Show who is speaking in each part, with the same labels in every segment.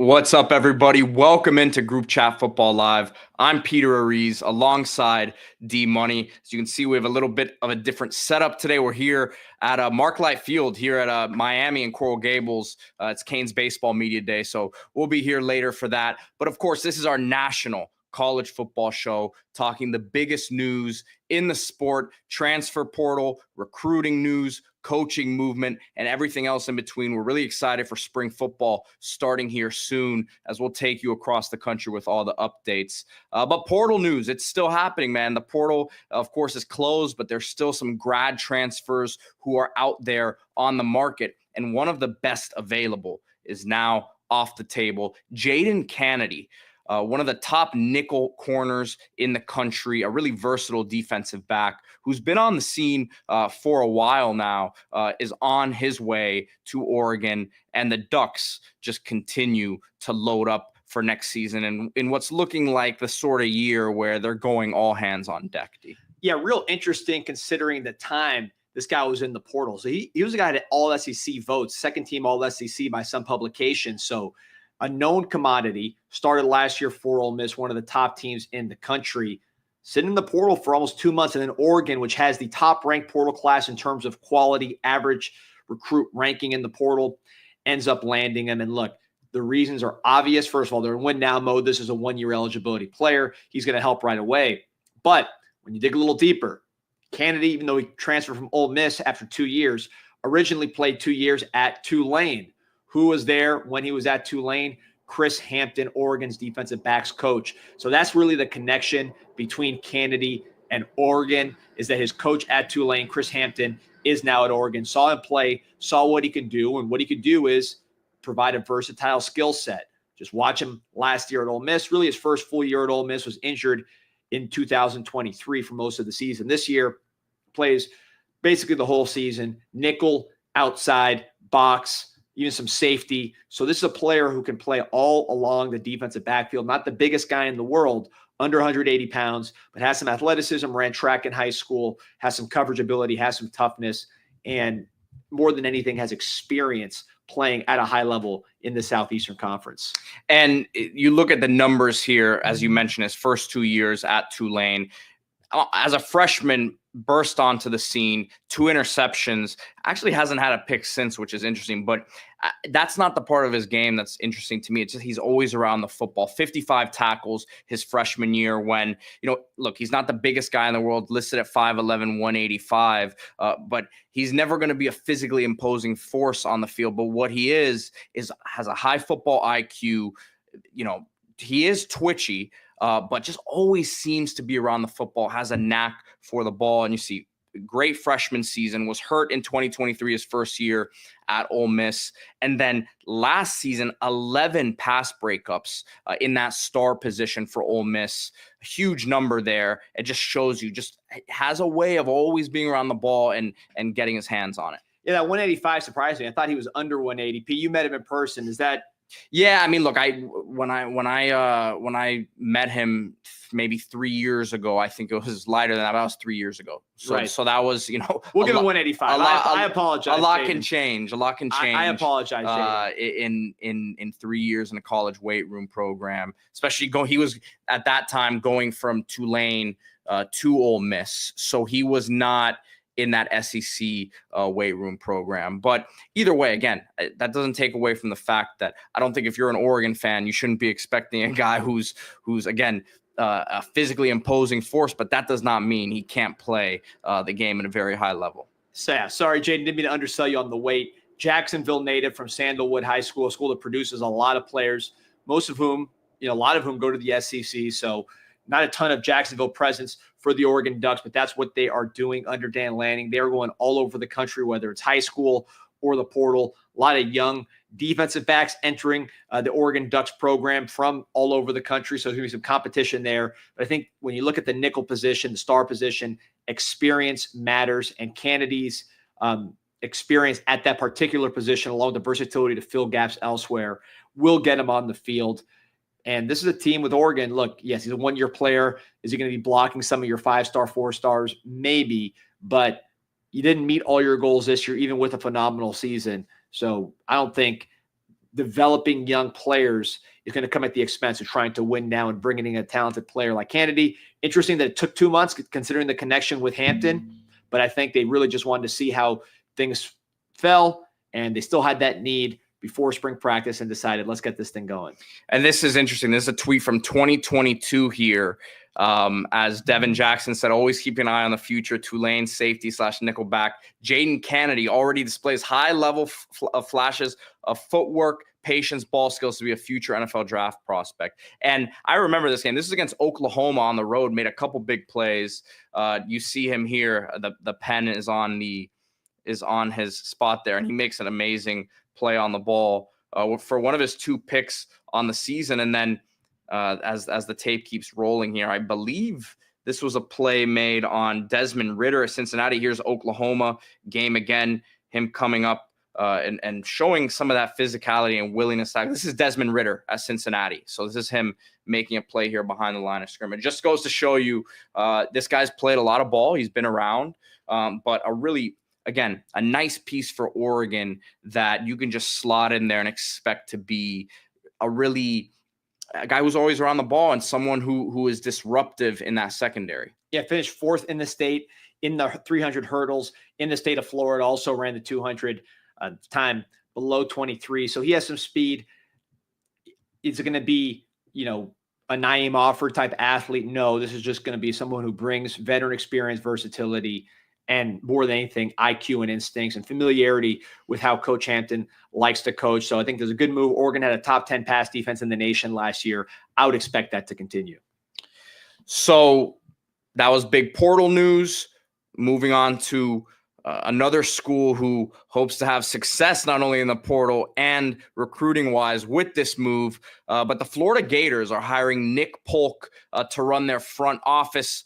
Speaker 1: What's up, everybody? Welcome into Group Chat Football Live. I'm Peter Ariz alongside D Money. As you can see, we have a little bit of a different setup today. We're here at Marklight Field here at Miami and Coral Gables. It's Canes Baseball Media Day, so we'll be here later for that. But of course, this is our national college football show, talking the biggest news in the sport, transfer portal, recruiting news, coaching movement, and everything else in between. We're really excited for spring football starting here soon, as we'll take you across the country with all the updates. But portal news, it's still happening, man. The portal, of course, is closed, but there's still some grad transfers who are out there on the market. And one of the best available is now off the table. Jaden Kennedy. One of the top nickel corners in the country, a really versatile defensive back who's been on the scene for a while now, is on his way to Oregon, and the Ducks just continue to load up for next season and in what's looking like the sort of year where they're going all hands on deck.
Speaker 2: Yeah, real interesting considering the time this guy was in the portal. So he was a guy that all SEC votes, second team all SEC by some publication. So a known commodity, started last year for Ole Miss, one of the top teams in the country, sitting in the portal for almost 2 months. And then Oregon, which has the top-ranked portal class in terms of quality, average recruit ranking in the portal, ends up landing him. And look, the reasons are obvious. First of all, they're in win-now mode. This is a one-year eligibility player. He's going to help right away. But when you dig a little deeper, Kennedy, even though he transferred from Ole Miss after 2 years, originally played 2 years at Tulane. Who was there when he was at Tulane? Chris Hampton, Oregon's defensive backs coach. So that's really the connection between Kennedy and Oregon, is that his coach at Tulane, Chris Hampton, is now at Oregon. Saw him play, saw what he could do, and what he could do is provide a versatile skill set. Just watch him last year at Ole Miss. Really, his first full year at Ole Miss, was injured in 2023 for most of the season. This year, plays basically the whole season, nickel, outside, box, even some safety. So this is a player who can play all along the defensive backfield. Not the biggest guy in the world, under 180 pounds, but has some athleticism, ran track in high school, has some coverage ability, has some toughness, and more than anything has experience playing at a high level in the Southeastern Conference.
Speaker 1: And you look at the numbers here, as you mentioned, his first 2 years at Tulane. As a freshman, burst onto the scene, 2 interceptions, actually hasn't had a pick since, which is interesting, but that's not the part of his game that's interesting to me. It's just he's always around the football. 55 tackles his freshman year when, look, he's not the biggest guy in the world, listed at 5'11", 185, but he's never going to be a physically imposing force on the field. But what he has a high football IQ. He is twitchy, but just always seems to be around the football, has a knack for the ball. And you see, great freshman season, was hurt in 2023, his first year at Ole Miss. And then last season, 11 pass breakups in that star position for Ole Miss. A huge number there. It just shows you just has a way of always being around the ball and getting his hands on it.
Speaker 2: Yeah, that 185 surprised me. I thought he was under 180. P, you met him in person. Is that...
Speaker 1: Yeah, I mean, look, when I met him maybe 3 years ago, I think it was lighter than that. But that was 3 years ago. So,
Speaker 2: right.
Speaker 1: So that was,
Speaker 2: we'll give him 185. I apologize.
Speaker 1: A lot can change. A lot can change.
Speaker 2: I apologize.
Speaker 1: In 3 years in a college weight room program, especially he was at that time going from Tulane to Ole Miss, so he was not in that SEC weight room program. But either way, again, that doesn't take away from the fact that I don't think if you're an Oregon fan, you shouldn't be expecting a guy who's again, a physically imposing force, but that does not mean he can't play the game at a very high level.
Speaker 2: Sorry, Jaden, didn't mean to undersell you on the weight. Jacksonville native from Sandalwood High School, a school that produces a lot of players, most of whom, a lot of whom go to the SEC. So not a ton of Jacksonville presence for the Oregon Ducks, but that's what they are doing under Dan Lanning. They are going all over the country, whether it's high school or the portal. A lot of young defensive backs entering the Oregon Ducks program from all over the country. So there's going to be some competition there. But I think when you look at the nickel position, the star position, experience matters. And Kennedy's experience at that particular position, along with the versatility to fill gaps elsewhere, will get him on the field. And this is a team with Oregon. Look, yes, he's a one-year player. Is he going to be blocking some of your 5-star, 4-stars? Maybe. But you didn't meet all your goals this year, even with a phenomenal season. So I don't think developing young players is going to come at the expense of trying to win now and bringing in a talented player like Kennedy. Interesting that it took 2 months considering the connection with Hampton, but I think they really just wanted to see how things fell, and they still had that need before spring practice and decided, let's get this thing going.
Speaker 1: And this is interesting. This is a tweet from 2022 here. As Devin Jackson said, always keep an eye on the future. Tulane safety / nickelback Jaden Kennedy already displays high level of flashes of footwork, patience, ball skills to be a future NFL draft prospect. And I remember this game. This is against Oklahoma on the road. Made a couple big plays. You see him here. The pen is on his spot there, and he makes an amazing play on the ball for one of his 2 picks on the season. And then as the tape keeps rolling here, I believe this was a play made on Desmond Ridder at Cincinnati. Here's Oklahoma game again, him coming up and showing some of that physicality and willingness. This is Desmond Ridder at Cincinnati. So this is him making a play here behind the line of scrimmage. Just goes to show you this guy's played a lot of ball. He's been around, but again, a nice piece for Oregon that you can just slot in there and expect to be a guy who's always around the ball and someone who is disruptive in that secondary.
Speaker 2: Yeah, finished 4th in the state in the 300 hurdles in the state of Florida. Also ran the 200 time below 23. So he has some speed. Is it going to be, a Naeem Offord type athlete? No, this is just going to be someone who brings veteran experience, versatility, and more than anything, IQ and instincts and familiarity with how Coach Hampton likes to coach. So I think there's a good move. Oregon had a top 10 pass defense in the nation last year. I would expect that to continue.
Speaker 1: So that was big portal news. Moving on to another school who hopes to have success not only in the portal and recruiting-wise with this move, but the Florida Gators are hiring Nick Polk to run their front office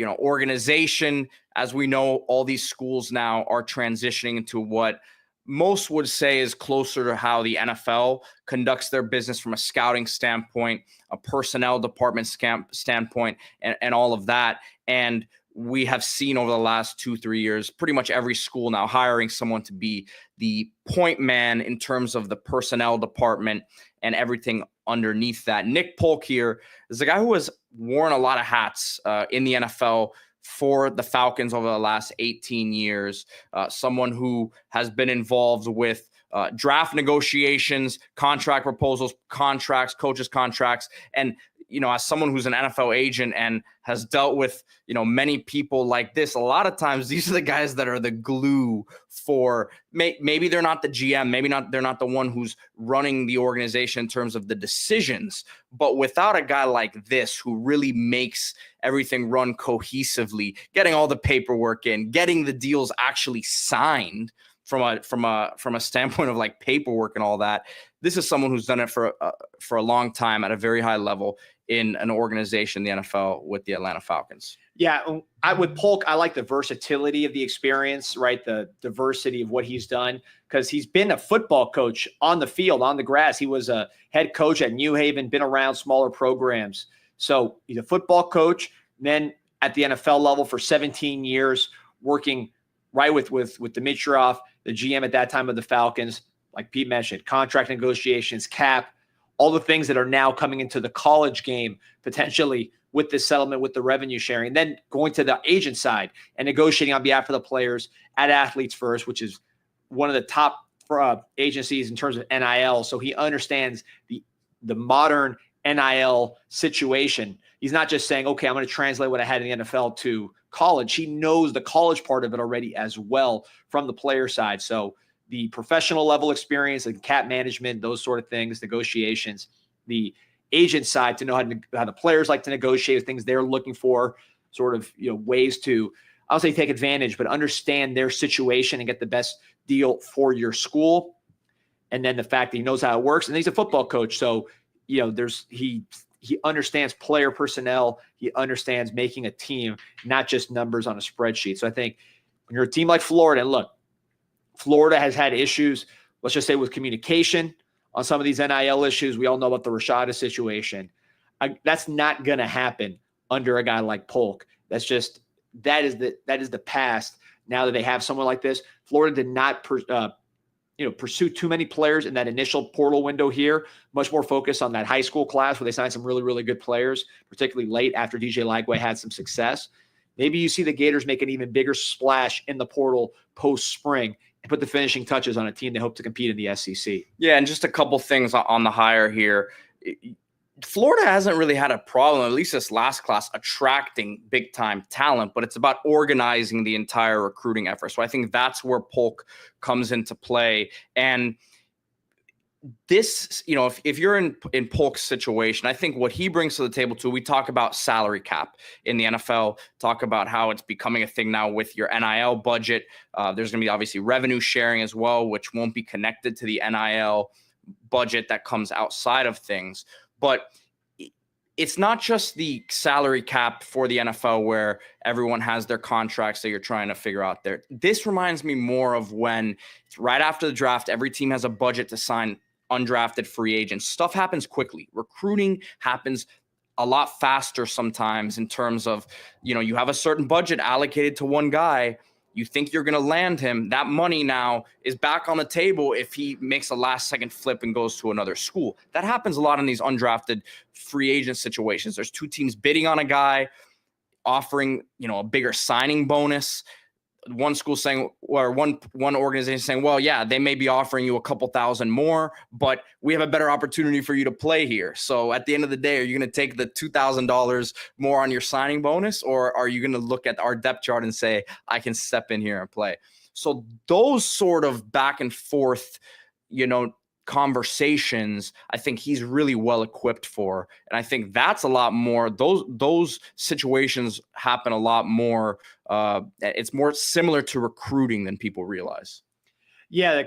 Speaker 1: organization. As we know, all these schools now are transitioning into what most would say is closer to how the NFL conducts their business from a scouting standpoint, a personnel department standpoint, and all of that. And we have seen over the last 2-3 years, pretty much every school now hiring someone to be the point man in terms of the personnel department and everything underneath that. Nick Polk here is a guy who has worn a lot of hats in the NFL for the Falcons over the last 18 years, someone who has been involved with draft negotiations, contract proposals, contracts, coaches' contracts. And, as someone who's an NFL agent and has dealt with, many people like this, a lot of times these are the guys that are the glue for maybe they're not the GM, they're not the one who's running the organization in terms of the decisions, but without a guy like this who really makes everything run cohesively, getting all the paperwork in, getting the deals actually signed from a standpoint of like paperwork and all that. This is someone who's done it for a long time at a very high level in an organization, the NFL, with the Atlanta Falcons.
Speaker 2: Yeah, with Polk, I like the versatility of the experience, right? The diversity of what he's done, because he's been a football coach on the field, on the grass. He was a head coach at New Haven, been around smaller programs. So he's a football coach, then at the NFL level for 17 years, working right with Dimitroff, the GM at that time of the Falcons, like Pete mentioned, contract negotiations, cap, all the things that are now coming into the college game potentially with this settlement, with the revenue sharing, then going to the agent side and negotiating on behalf of the players at Athletes First, which is one of the top agencies in terms of NIL. So he understands the modern NIL situation. He's not just saying, okay, I'm going to translate what I had in the NFL to college. He knows the college part of it already as well from the player side. So the professional level experience and cap management, those sort of things, negotiations, the agent side to know how the players like to negotiate things they're looking for, sort of, ways to, I'll say take advantage, but understand their situation and get the best deal for your school. And then the fact that he knows how it works, and he's a football coach. So, he understands player personnel. He understands making a team, not just numbers on a spreadsheet. So I think when you're a team like Florida, and look, Florida has had issues, let's just say with communication on some of these NIL issues. We all know about the Rashada situation. That's not going to happen under a guy like Polk. That is the past. Now that they have someone like this, Florida did not pursue too many players in that initial portal window here. Much more focus on that high school class where they signed some really, really good players, particularly late after DJ Lagway had some success. Maybe you see the Gators make an even bigger splash in the portal post-spring and put the finishing touches on a team they hope to compete in the SEC.
Speaker 1: Yeah, and just a couple things on the hire here. Florida hasn't really had a problem, at least this last class, attracting big-time talent, but it's about organizing the entire recruiting effort. So I think that's where Polk comes into play. And this, if you're in Polk's situation, I think what he brings to the table too, we talk about salary cap in the NFL, talk about how it's becoming a thing now with your NIL budget. There's going to be obviously revenue sharing as well, which won't be connected to the NIL budget that comes outside of things. But it's not just the salary cap for the NFL where everyone has their contracts that you're trying to figure out there. This reminds me more of when it's right after the draft, every team has a budget to sign undrafted free agents. Stuff happens quickly. Recruiting happens a lot faster sometimes in terms of, you have a certain budget allocated to one guy. You think you're going to land him. That money now is back on the table if he makes a last-second flip and goes to another school. That happens a lot in these undrafted free agent situations. There's two teams bidding on a guy, offering, a bigger signing bonus. One school saying, or one organization saying, well, yeah, they may be offering you a couple thousand more, but we have a better opportunity for you to play here. So at the end of the day, are you going to take the $2,000 more on your signing bonus, or are you going to look at our depth chart and say, I can step in here and play? So those sort of back and forth, conversations, I think he's really well equipped for. And I think that's a lot more, those situations happen a lot more. It's more similar to recruiting than people realize.
Speaker 2: Yeah.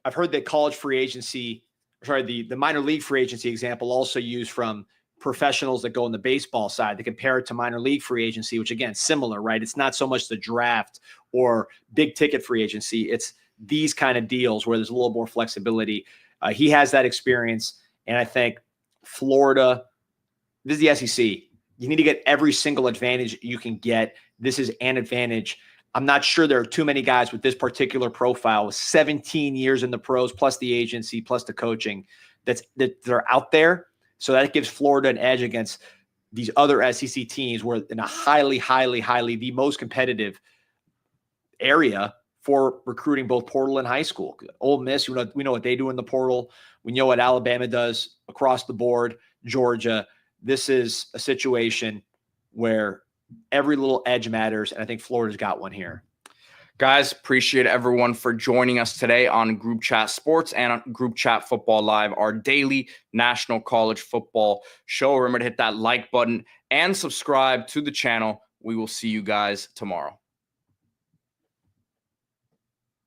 Speaker 2: I've heard that college free agency, the minor league free agency example also used from professionals that go on the baseball side to compare it to minor league free agency, which again, similar, right? It's not so much the draft or big ticket free agency. It's these kind of deals where there's a little more flexibility. He has that experience. And I think Florida, this is the SEC. You need to get every single advantage you can get. This is an advantage. I'm not sure there are too many guys with this particular profile with 17 years in the pros, plus the agency, plus the coaching that are out there. So that gives Florida an edge against these other SEC teams where in a highly, highly, highly the most competitive area for recruiting both portal and high school. Ole Miss, we know what they do in the portal. We know what Alabama does across the board, Georgia. This is a situation where every little edge matters, and I think Florida's got one here.
Speaker 1: Guys, appreciate everyone for joining us today on Group Chat Sports and on Group Chat Football Live, our daily national college football show. Remember to hit that like button and subscribe to the channel. We will see you guys tomorrow.